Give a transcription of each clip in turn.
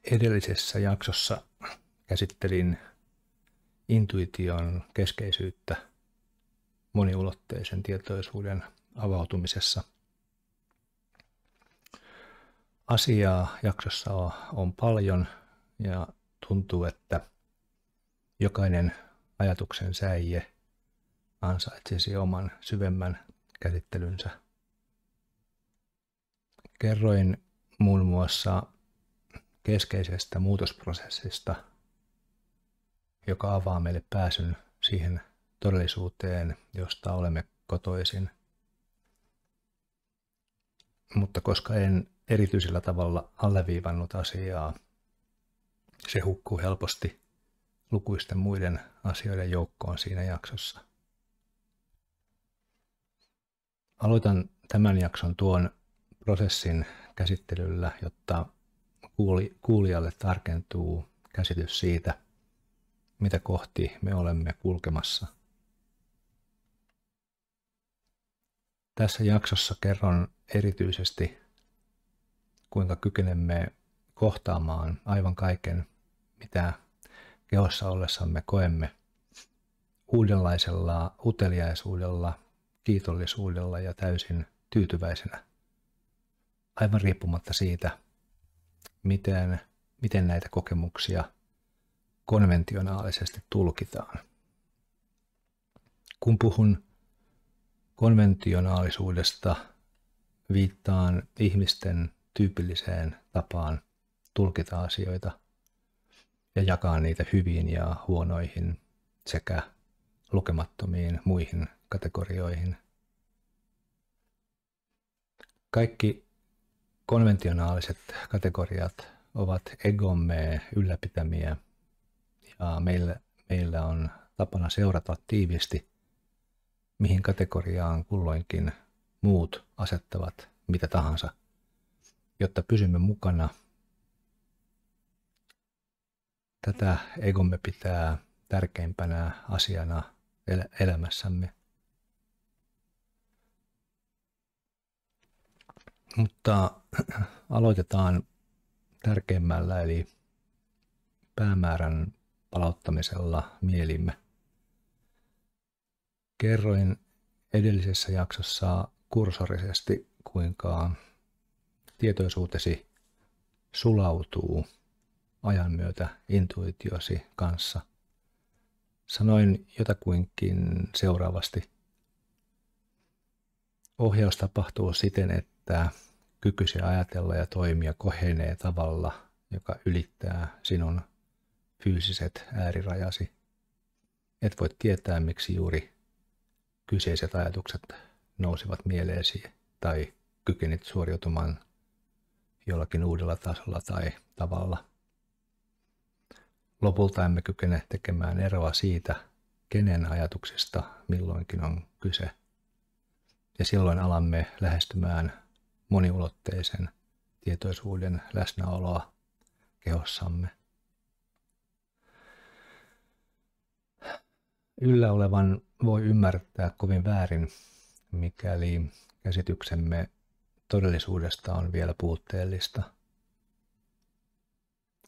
Edellisessä jaksossa käsittelin intuition keskeisyyttä moniulotteisen tietoisuuden avautumisessa. Asiaa jaksossa on paljon ja tuntuu, että jokainen ajatuksen säie ansaitsisi oman syvemmän käsittelynsä. Kerroin muun muassa keskeisestä muutosprosessista, joka avaa meille pääsyn siihen todellisuuteen, josta olemme kotoisin. Mutta koska en erityisellä tavalla alleviivannut asiaa, se hukkuu helposti lukuisten muiden asioiden joukkoon siinä jaksossa. Aloitan tämän jakson tuon prosessin käsittelyllä, jotta kuulijalle tarkentuu käsitys siitä, mitä kohti me olemme kulkemassa. Tässä jaksossa kerron erityisesti, kuinka kykenemme kohtaamaan aivan kaiken, mitä kehossa ollessamme koemme, uudenlaisella uteliaisuudella, kiitollisuudella ja täysin tyytyväisenä, aivan riippumatta siitä, miten näitä kokemuksia konventionaalisesti tulkitaan. Kun puhun konventionaalisuudesta, viittaan ihmisten tyypilliseen tapaan tulkita asioita ja jakaa niitä hyviin ja huonoihin sekä lukemattomiin muihin kategorioihin. Kaikki konventionaaliset kategoriat ovat egomme ylläpitämiä ja meillä on tapana seurata tiiviisti, mihin kategoriaan kulloinkin muut asettavat mitä tahansa, jotta pysymme mukana. Tätä egomme pitää tärkeimpänä asiana elämässämme. Mutta aloitetaan tärkeimmällä eli päämäärän palauttamisella mielimme. Kerroin edellisessä jaksossa kursorisesti, kuinka tietoisuutesi sulautuu ajan myötä intuitiosi kanssa. Sanoin jotakuinkin seuraavasti. Ohjaus tapahtuu siten, että kykysi ajatella ja toimia kohenee tavalla, joka ylittää sinun fyysiset äärirajasi. Et voi tietää, miksi juuri kyseiset ajatukset nousivat mieleesi tai kykenit suoriutumaan jollakin uudella tasolla tai tavalla. Lopulta emme kykene tekemään eroa siitä, kenen ajatuksista milloinkin on kyse. Ja silloin alamme lähestymään moniulotteisen tietoisuuden läsnäoloa kehossamme. Yllä olevan voi ymmärtää kovin väärin, mikäli käsityksemme todellisuudesta on vielä puutteellista.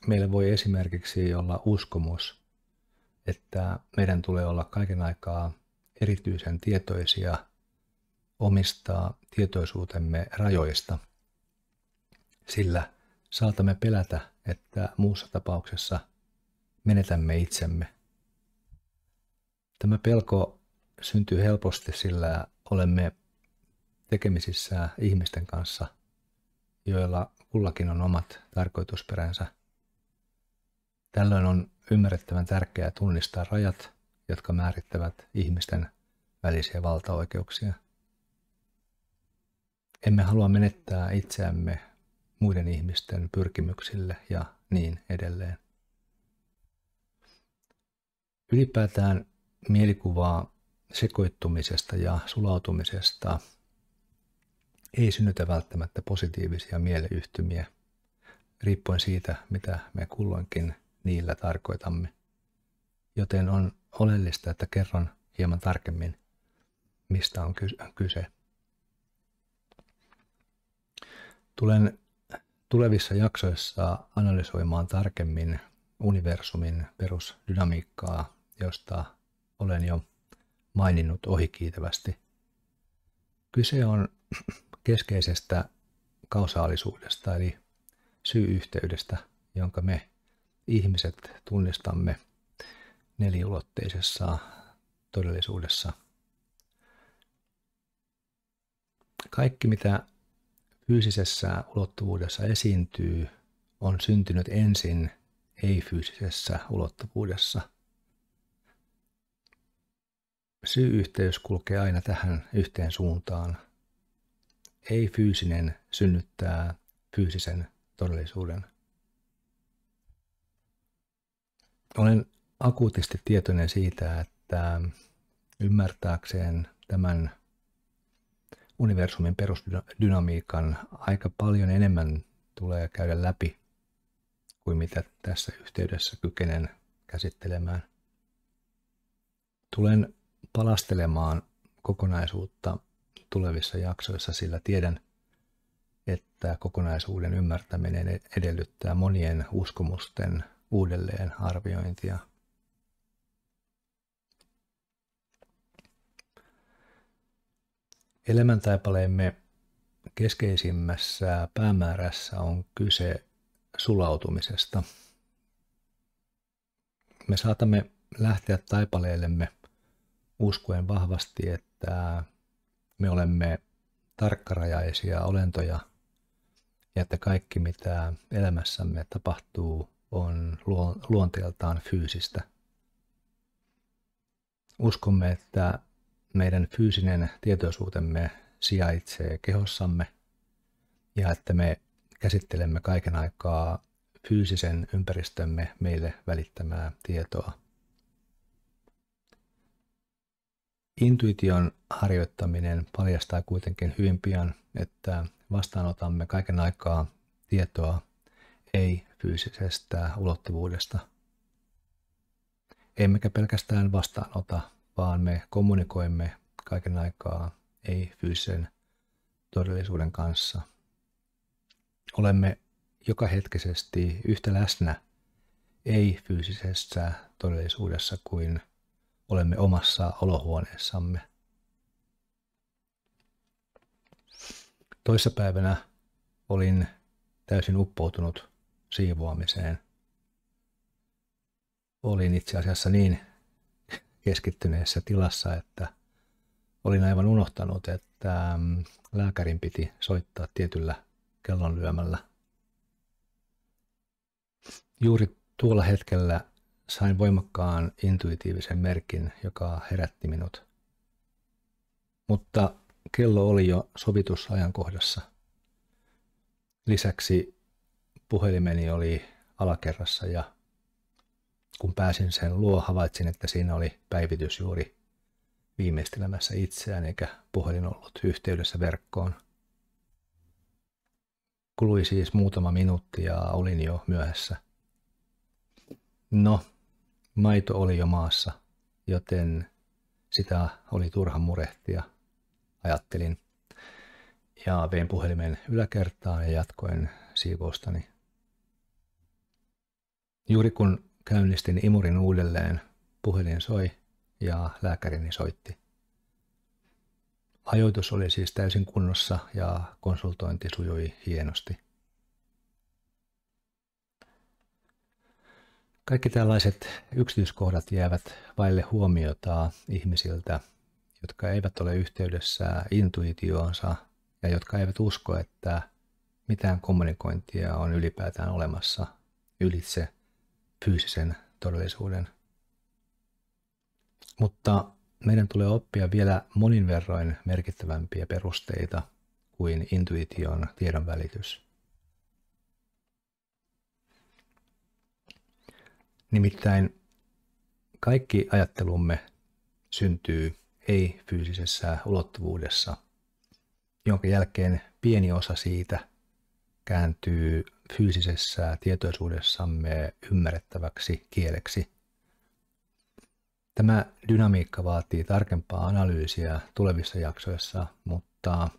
Meillä voi esimerkiksi olla uskomus, että meidän tulee olla kaiken aikaa erityisen tietoisia omista tietoisuutemme rajoista, sillä saatamme pelätä, että muussa tapauksessa menetämme itsemme. Tämä pelko syntyy helposti, sillä olemme tekemisissä ihmisten kanssa, joilla kullakin on omat tarkoitusperänsä. Tällöin on ymmärrettävän tärkeää tunnistaa rajat, jotka määrittävät ihmisten välisiä valtaoikeuksia. Emme halua menettää itseämme muiden ihmisten pyrkimyksille ja niin edelleen. Ylipäätään mielikuvaa sekoittumisesta ja sulautumisesta ei synnytä välttämättä positiivisia mieleyhtymiä, riippuen siitä, mitä me kulloinkin niillä tarkoitamme. Joten on oleellista, että kerron hieman tarkemmin, mistä on kyse. Tulen tulevissa jaksoissa analysoimaan tarkemmin universumin perusdynamiikkaa, josta olen jo maininnut ohikiitävästi. Kyse on keskeisestä kausaalisuudesta eli syy-yhteydestä, jonka me ihmiset tunnistamme neliulotteisessa todellisuudessa. Kaikki, mitä fyysisessä ulottuvuudessa esiintyy, on syntynyt ensin ei-fyysisessä ulottuvuudessa. Syy-yhteys kulkee aina tähän yhteen suuntaan. Ei-fyysinen synnyttää fyysisen todellisuuden. Olen akuutisti tietoinen siitä, että ymmärtääkseen tämän universumin perusdynamiikan aika paljon enemmän tulee käydä läpi kuin mitä tässä yhteydessä kykenen käsittelemään. Tulen palastelemaan kokonaisuutta tulevissa jaksoissa, sillä tiedän, että kokonaisuuden ymmärtäminen edellyttää monien uskomusten uudelleen arviointia. Elämäntaipaleemme keskeisimmässä päämäärässä on kyse sulautumisesta. Me saatamme lähteä taipaleellemme uskoen vahvasti, että me olemme tarkkarajaisia olentoja ja että kaikki mitä elämässämme tapahtuu on luonteeltaan fyysistä. Uskomme, että meidän fyysinen tietoisuutemme sijaitsee kehossamme ja että me käsittelemme kaiken aikaa fyysisen ympäristömme meille välittämää tietoa. Intuition harjoittaminen paljastaa kuitenkin hyvin pian, että vastaanotamme kaiken aikaa tietoa ei-fyysisestä ulottuvuudesta. Emmekä pelkästään vastaanota, vaan me kommunikoimme kaiken aikaa ei-fyysisen todellisuuden kanssa. Olemme jokahetkisesti yhtä läsnä ei-fyysisessä todellisuudessa kuin olemme omassa olohuoneessamme. Toissapäivänä olin täysin uppoutunut siivoamiseen. Olin itse asiassa niin keskittyneessä tilassa, että olin aivan unohtanut, että lääkärin piti soittaa tietyllä kellonlyömällä. Juuri tuolla hetkellä sain voimakkaan intuitiivisen merkin, joka herätti minut. Mutta kello oli jo sovitusajankohdassa. Lisäksi puhelimeni oli alakerrassa ja kun pääsin sen luo, havaitsin, että siinä oli päivitys juuri viimeistelemässä itseään eikä puhelin ollut yhteydessä verkkoon. Kului siis muutama minuutti ja olin jo myöhässä. No, maito oli jo maassa, joten sitä oli turha murehtia, ajattelin. Ja vein puhelimen yläkertaan ja jatkoin siivoustani. Juuri kun käynnistin imurin uudelleen, puhelin soi ja lääkärini soitti. Ajoitus oli siis täysin kunnossa ja konsultointi sujui hienosti. Kaikki tällaiset yksityiskohdat jäävät vaille huomiota ihmisiltä, jotka eivät ole yhteydessä intuitioonsa ja jotka eivät usko, että mitään kommunikointia on ylipäätään olemassa ylitse fyysisen todellisuuden. Mutta meidän tulee oppia vielä monin verroin merkittävämpiä perusteita kuin intuition tiedonvälitys. Nimittäin kaikki ajattelumme syntyy ei-fyysisessä ulottuvuudessa, jonka jälkeen pieni osa siitä kääntyy fyysisessä tietoisuudessamme ymmärrettäväksi kieleksi. Tämä dynamiikka vaatii tarkempaa analyysiä tulevissa jaksoissa, mutta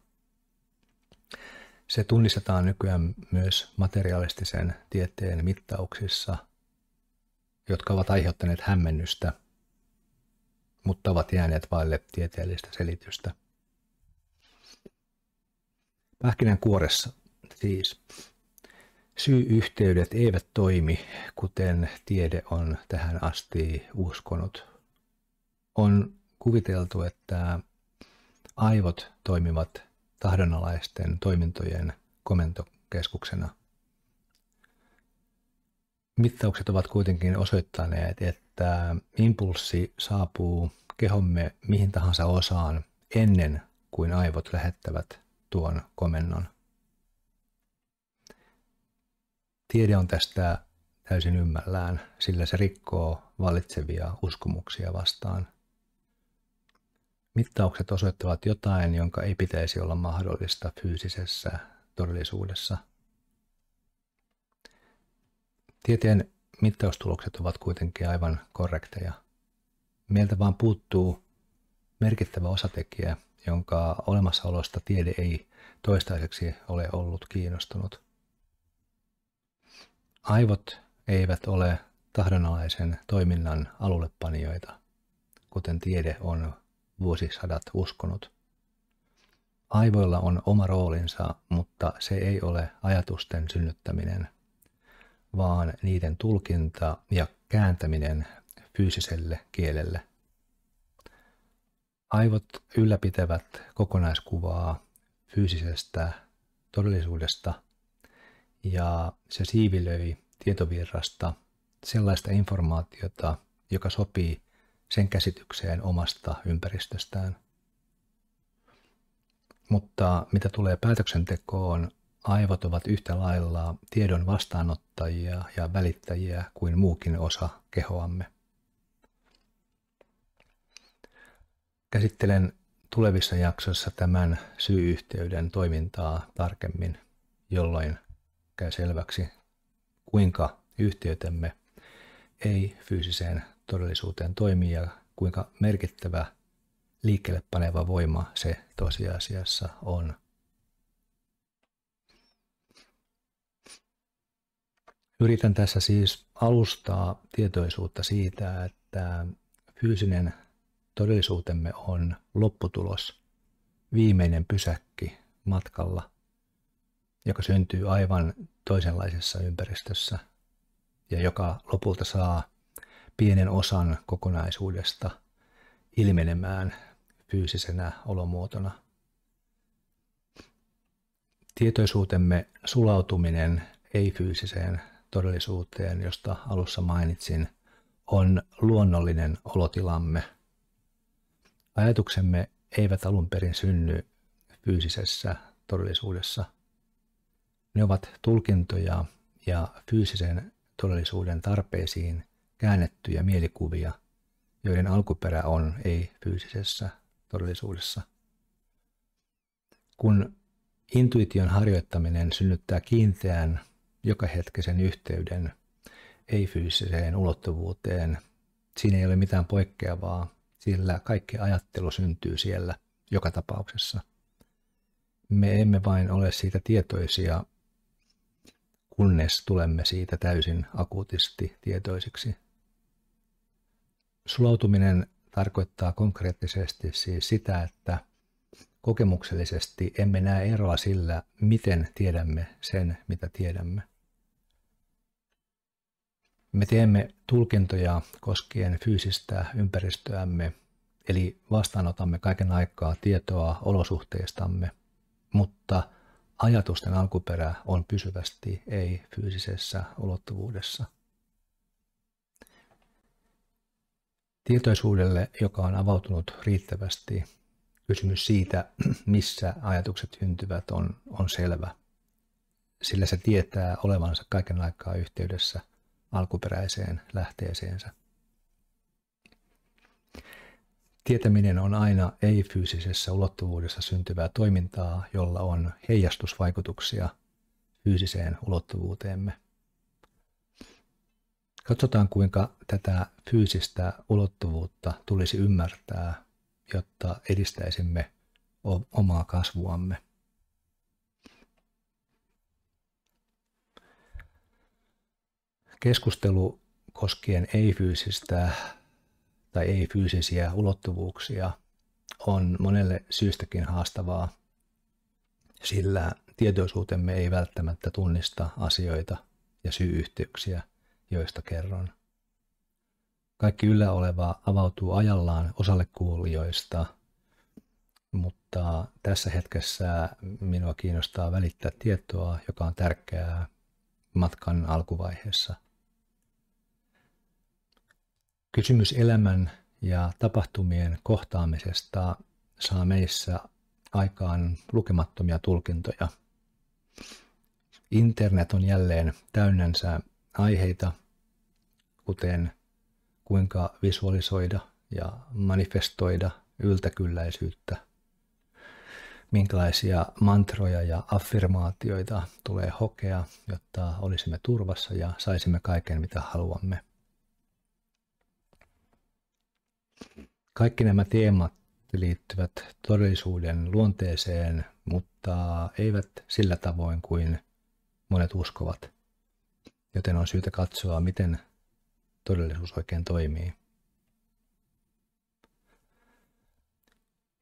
Se tunnistetaan nykyään myös materialistisen tieteen mittauksissa, jotka ovat aiheuttaneet hämmennystä, mutta ovat jääneet vaille tieteellistä selitystä. Pähkinänkuoressa siis syy-yhteydet eivät toimi, kuten tiede on tähän asti uskonut. On kuviteltu, että aivot toimivat tahdonalaisten toimintojen komentokeskuksena. Mittaukset ovat kuitenkin osoittaneet, että impulssi saapuu kehomme mihin tahansa osaan ennen kuin aivot lähettävät tuon komennon. Tiede on tästä täysin ymmällään, sillä se rikkoo vallitsevia uskomuksia vastaan. Mittaukset osoittavat jotain, jonka ei pitäisi olla mahdollista fyysisessä todellisuudessa. Tieteen mittaustulokset ovat kuitenkin aivan korrekteja. Meiltä vaan puuttuu merkittävä osatekijä, jonka olemassaolosta tiede ei toistaiseksi ole ollut kiinnostunut. Aivot eivät ole tahdonalaisen toiminnan alullepanijoita, kuten tiede on vuosisadat uskonut. Aivoilla on oma roolinsa, mutta se ei ole ajatusten synnyttäminen, vaan niiden tulkinta ja kääntäminen fyysiselle kielelle. Aivot ylläpitävät kokonaiskuvaa fyysisestä todellisuudesta ja se siivilöi tietovirrasta sellaista informaatiota, joka sopii sen käsitykseen omasta ympäristöstään. Mutta mitä tulee päätöksentekoon, aivot ovat yhtä lailla tiedon vastaanottajia ja välittäjiä kuin muukin osa kehoamme. Käsittelen tulevissa jaksoissa tämän syy-yhteyden toimintaa tarkemmin, jolloin käy selväksi, kuinka yhteytemme ei fyysiseen todellisuuteen toimii ja kuinka merkittävä liikkeelle paneva voima se tosiasiassa on. Yritän tässä siis alustaa tietoisuutta siitä, että fyysinen todellisuutemme on lopputulos, viimeinen pysäkki matkalla, joka syntyy aivan toisenlaisessa ympäristössä ja joka lopulta saa pienen osan kokonaisuudesta ilmenemään fyysisenä olomuotona. Tietoisuutemme sulautuminen ei-fyysiseen todellisuuteen, josta alussa mainitsin, on luonnollinen olotilamme. Ajatuksemme eivät alun perin synny fyysisessä todellisuudessa. Ne ovat tulkintoja ja fyysisen todellisuuden tarpeisiin käännettyjä mielikuvia, joiden alkuperä on ei-fyysisessä todellisuudessa. Kun intuition harjoittaminen synnyttää kiinteän jokahetkisen yhteyden ei-fyysiseen ulottuvuuteen, siinä ei ole mitään poikkeavaa, sillä kaikki ajattelu syntyy siellä joka tapauksessa. Me emme vain ole siitä tietoisia, kunnes tulemme siitä täysin akuutisti tietoisiksi. Sulautuminen tarkoittaa konkreettisesti siis sitä, että kokemuksellisesti emme näe eroa sillä, miten tiedämme sen, mitä tiedämme. Me teemme tulkintoja koskien fyysistä ympäristöämme, eli vastaanotamme kaiken aikaa tietoa olosuhteistamme, mutta ajatusten alkuperä on pysyvästi ei-fyysisessä ulottuvuudessa. Tietoisuudelle, joka on avautunut riittävästi, kysymys siitä, missä ajatukset syntyvät, on selvä, sillä se tietää olevansa kaiken aikaa yhteydessä alkuperäiseen lähteeseensä. Tietäminen on aina ei-fyysisessä ulottuvuudessa syntyvää toimintaa, jolla on heijastusvaikutuksia fyysiseen ulottuvuuteemme. Katsotaan, kuinka tätä fyysistä ulottuvuutta tulisi ymmärtää, jotta edistäisimme omaa kasvuamme. Keskustelu koskien ei-fyysistä tai ei-fyysisiä ulottuvuuksia on monelle syystäkin haastavaa, sillä tietoisuutemme ei välttämättä tunnista asioita ja syy-yhteyksiä, joista kerron. Kaikki yllä oleva avautuu ajallaan osalle kuulijoista, mutta tässä hetkessä minua kiinnostaa välittää tietoa, joka on tärkeää matkan alkuvaiheessa. Kysymys elämän ja tapahtumien kohtaamisesta saa meissä aikaan lukemattomia tulkintoja. Internet on jälleen täynnänsä aiheita, kuten kuinka visualisoida ja manifestoida yltäkylläisyyttä, minkälaisia mantroja ja affirmaatioita tulee hokea, jotta olisimme turvassa ja saisimme kaiken, mitä haluamme. Kaikki nämä teemat liittyvät todellisuuden luonteeseen, mutta eivät sillä tavoin kuin monet uskovat, joten on syytä katsoa, miten todellisuus oikein toimii.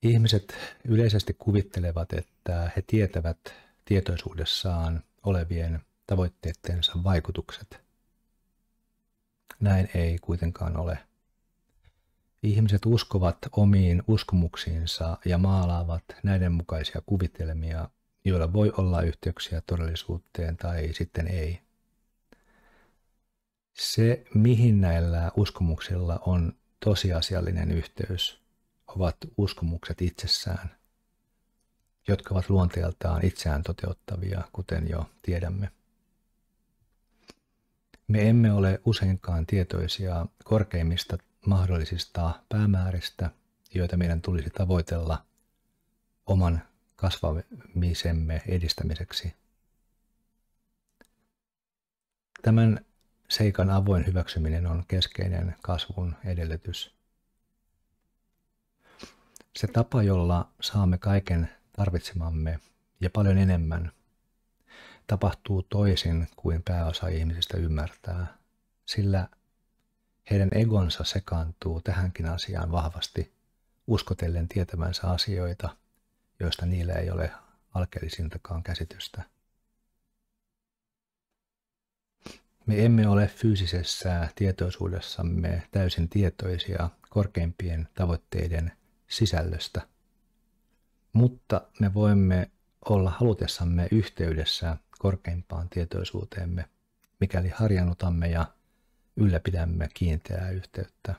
Ihmiset yleisesti kuvittelevat, että he tietävät tietoisuudessaan olevien tavoitteidensa vaikutukset. Näin ei kuitenkaan ole. Ihmiset uskovat omiin uskomuksiinsa ja maalaavat näiden mukaisia kuvitelmia, joilla voi olla yhteyksiä todellisuuteen tai sitten ei. Se, mihin näillä uskomuksilla on tosiasiallinen yhteys, ovat uskomukset itsessään, jotka ovat luonteeltaan itseään toteuttavia, kuten jo tiedämme. Me emme ole useinkaan tietoisia korkeimmista mahdollisista päämääristä, joita meidän tulisi tavoitella oman kasvamisemme edistämiseksi. Tämän seikan avoin hyväksyminen on keskeinen kasvun edellytys. Se tapa, jolla saamme kaiken tarvitsemamme ja paljon enemmän, tapahtuu toisin kuin pääosa ihmisistä ymmärtää, sillä heidän egonsa sekaantuu tähänkin asiaan vahvasti, uskotellen tietävänsä asioita, joista niillä ei ole alkeellisintakaan käsitystä. Me emme ole fyysisessä tietoisuudessamme täysin tietoisia korkeimpien tavoitteiden sisällöstä, mutta me voimme olla halutessamme yhteydessä korkeimpaan tietoisuuteemme, mikäli harjannutamme ja ylläpidämme kiinteää yhteyttä.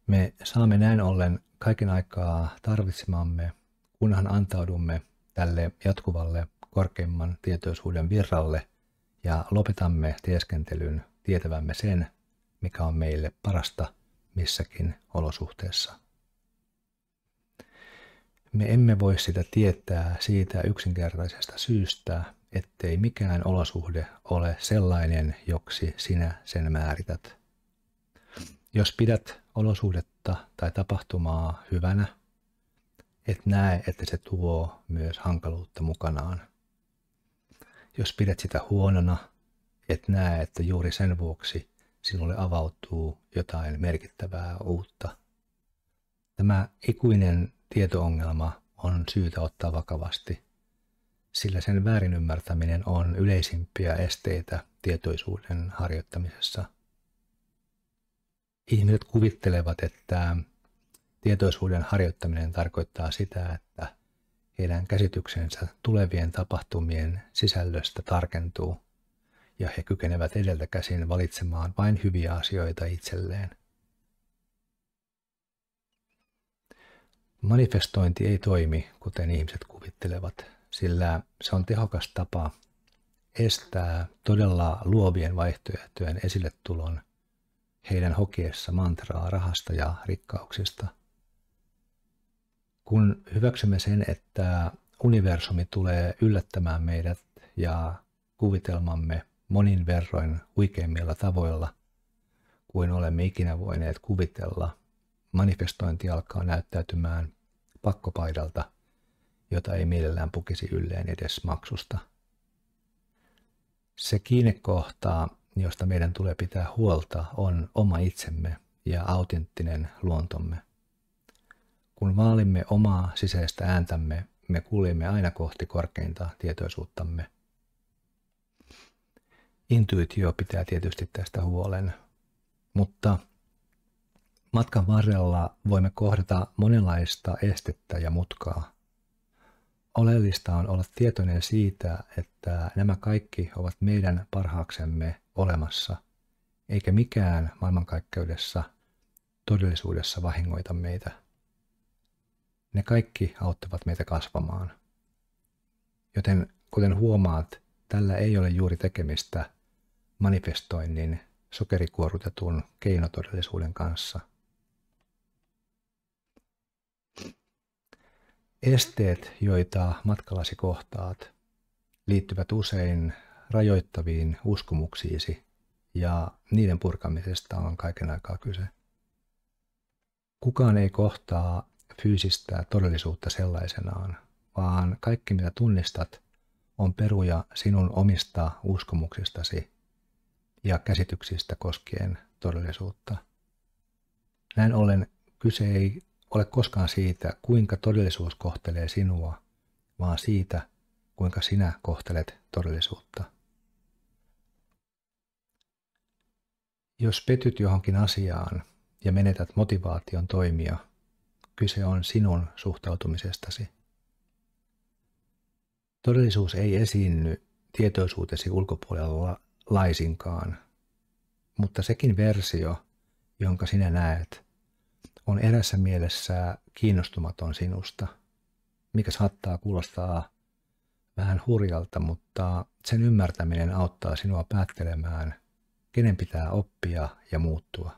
Me saamme näin ollen kaiken aikaa tarvitsemamme, kunhan antaudumme tälle jatkuvalle korkeimman tietoisuuden virralle ja lopetamme teeskentelyn tietävämme sen, mikä on meille parasta missäkin olosuhteessa. Me emme voi sitä tietää siitä yksinkertaisesta syystä, ettei mikään olosuhde ole sellainen, joksi sinä sen määrität. Jos pidät olosuhdetta tai tapahtumaa hyvänä, et näe, että se tuo myös hankaluutta mukanaan. Jos pidät sitä huonona, et näe, että juuri sen vuoksi sinulle avautuu jotain merkittävää uutta. Tämä ikuinen tieto-ongelma on syytä ottaa vakavasti, sillä sen väärinymmärtäminen on yleisimpiä esteitä tietoisuuden harjoittamisessa. Ihmiset kuvittelevat, että tietoisuuden harjoittaminen tarkoittaa sitä, että heidän käsityksensä tulevien tapahtumien sisällöstä tarkentuu ja he kykenevät edeltä käsin valitsemaan vain hyviä asioita itselleen. Manifestointi ei toimi, kuten ihmiset kuvittelevat, sillä se on tehokas tapa estää todella luovien vaihtoehtojen esille tulon heidän hokiessa mantraa rahasta ja rikkauksista. Kun hyväksymme sen, että universumi tulee yllättämään meidät ja kuvitelmamme monin verroin huikeimmilla tavoilla kuin olemme ikinä voineet kuvitella, manifestointi alkaa näyttäytymään pakkopaidalta, jota ei mielellään pukisi ylleen edes maksusta. Se kiinnekohta, josta meidän tulee pitää huolta, on oma itsemme ja autenttinen luontomme. Kun vaalimme omaa sisäistä ääntämme, me kuljemme aina kohti korkeinta tietoisuuttamme. Intuitio pitää tietysti tästä huolen, mutta matkan varrella voimme kohdata monenlaista estettä ja mutkaa. Oleellista on olla tietoinen siitä, että nämä kaikki ovat meidän parhaaksemme olemassa, eikä mikään maailmankaikkeudessa todellisuudessa vahingoita meitä. Ne kaikki auttavat meitä kasvamaan. Joten kuten huomaat, tällä ei ole juuri tekemistä manifestoinnin sokerikuorutetun keinotodellisuuden kanssa. Esteet, joita matkallasi kohtaat, liittyvät usein rajoittaviin uskomuksiisi ja niiden purkamisesta on kaiken aikaa kyse. Kukaan ei kohtaa fyysistä todellisuutta sellaisenaan, vaan kaikki mitä tunnistat on peruja sinun omista uskomuksistasi ja käsityksistä koskien todellisuutta. Näin ollen kyse ei ole koskaan siitä, kuinka todellisuus kohtelee sinua, vaan siitä, kuinka sinä kohtelet todellisuutta. Jos petyt johonkin asiaan ja menetät motivaation toimia, kyse on sinun suhtautumisestasi. Todellisuus ei esiinny tietoisuutesi ulkopuolella laisinkaan, mutta sekin versio, jonka sinä näet, on erässä mielessä kiinnostumaton sinusta, mikä saattaa kuulostaa vähän hurjalta, mutta sen ymmärtäminen auttaa sinua päättelemään, kenen pitää oppia ja muuttua.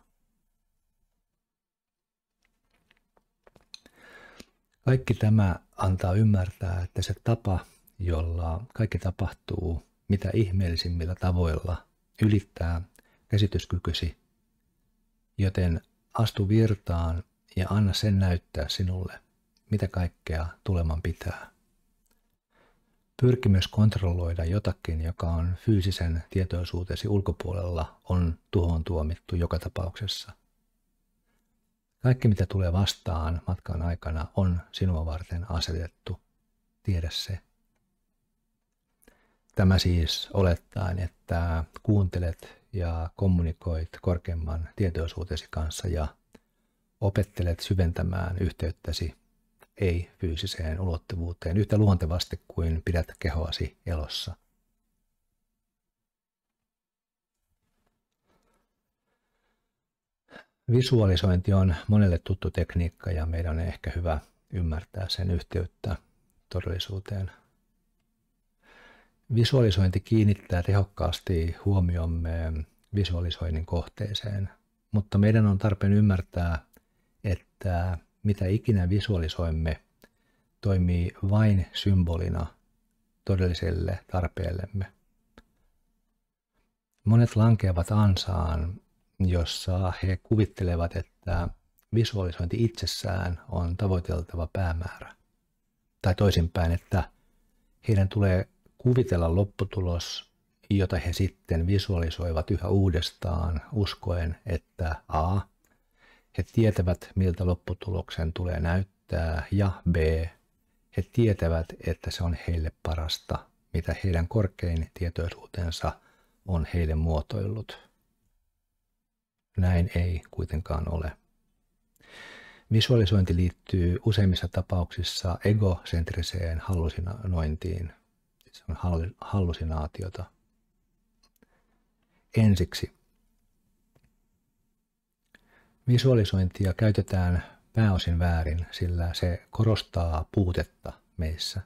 Kaikki tämä antaa ymmärtää, että se tapa, jolla kaikki tapahtuu mitä ihmeellisimmillä tavoilla, ylittää käsityskykysi, joten astu virtaan ja anna sen näyttää sinulle, mitä kaikkea tuleman pitää. Pyrkimys kontrolloida jotakin, joka on fyysisen tietoisuutesi ulkopuolella, on tuhoon tuomittu joka tapauksessa. Kaikki, mitä tulee vastaan matkan aikana, on sinua varten asetettu. Tiedä se. Tämä siis olettaen, että kuuntelet ja kommunikoit korkeamman tietoisuutesi kanssa ja opettelet syventämään yhteyttäsi ei-fyysiseen ulottuvuuteen yhtä luontevasti kuin pidät kehoasi elossa. Visualisointi on monelle tuttu tekniikka ja meidän on ehkä hyvä ymmärtää sen yhteyttä todellisuuteen. Visualisointi kiinnittää tehokkaasti huomiomme visualisoinnin kohteeseen, mutta meidän on tarpeen ymmärtää, että mitä ikinä visualisoimme, toimii vain symbolina todelliselle tarpeellemme. Monet lankeavat ansaan, jossa he kuvittelevat, että visualisointi itsessään on tavoiteltava päämäärä. Tai toisinpäin, että heidän tulee kuvitella lopputulos, jota he sitten visualisoivat yhä uudestaan uskoen, että a. he tietävät, miltä lopputuloksen tulee näyttää, ja b. he tietävät, että se on heille parasta, mitä heidän korkein tietoisuutensa on heille muotoillut. Näin ei kuitenkaan ole. Visualisointi liittyy useimmissa tapauksissa egocentriseen hallusinointiin. Se on hallusinaatiota. Ensiksi. Visualisointia käytetään pääosin väärin, sillä se korostaa puutetta meissä.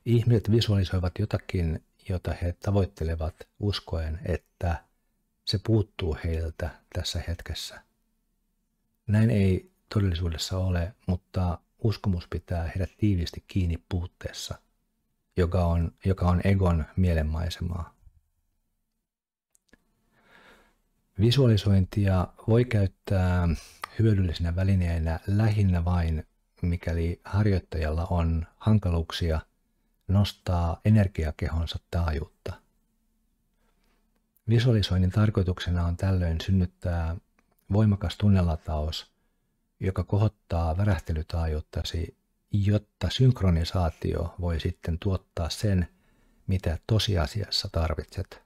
Ihmiset visualisoivat jotakin, jota he tavoittelevat uskoen, että se puuttuu heiltä tässä hetkessä. Näin ei todellisuudessa ole, mutta uskomus pitää heidät tiiviisti kiinni puutteessa, joka on egon mielenmaisemaa. Visualisointia voi käyttää hyödyllisenä välineenä lähinnä vain, mikäli harjoittajalla on hankaluuksia nostaa energiakehonsa taajuutta, Visualisoinnin tarkoituksena on tällöin synnyttää voimakas tunnelataus, joka kohottaa värähtelytaajuuttasi, jotta synkronisaatio voi sitten tuottaa sen, mitä tosiasiassa tarvitset.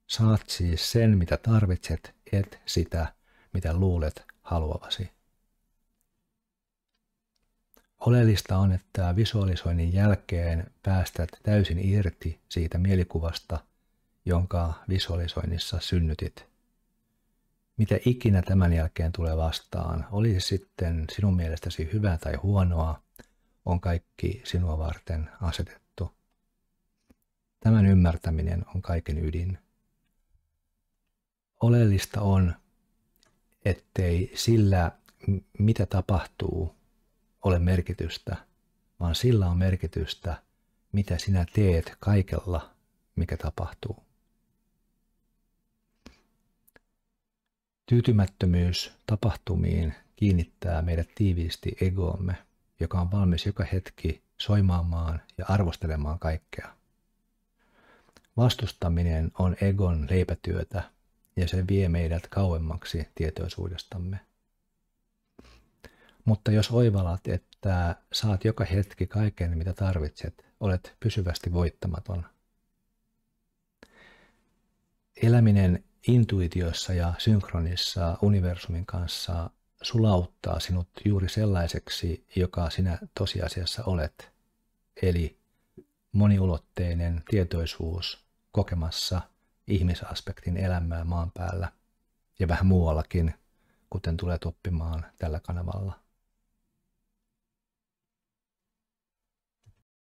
Saat siis sen, mitä tarvitset, et sitä, mitä luulet haluavasi. Oleellista on, että visualisoinnin jälkeen päästät täysin irti siitä mielikuvasta, jonka visualisoinnissa synnytit. Mitä ikinä tämän jälkeen tulee vastaan, olisi sitten sinun mielestäsi hyvää tai huonoa, on kaikki sinua varten asetettu. Tämän ymmärtäminen on kaiken ydin. Oleellista on, ettei sillä, mitä tapahtuu, ole merkitystä, vaan sillä on merkitystä, mitä sinä teet kaikella, mikä tapahtuu. Tyytymättömyys tapahtumiin kiinnittää meidät tiiviisti egoomme, joka on valmis joka hetki soimaamaan ja arvostelemaan kaikkea. Vastustaminen on egon leipätyötä ja se vie meidät kauemmaksi tietoisuudestamme. Mutta jos oivallat, että saat joka hetki kaiken, mitä tarvitset, olet pysyvästi voittamaton. Eläminen intuitiossa ja synkronissa universumin kanssa sulauttaa sinut juuri sellaiseksi, joka sinä tosiasiassa olet, eli moniulotteinen tietoisuus kokemassa ihmisaspektin elämää maan päällä ja vähän muuallakin, kuten tulet oppimaan tällä kanavalla.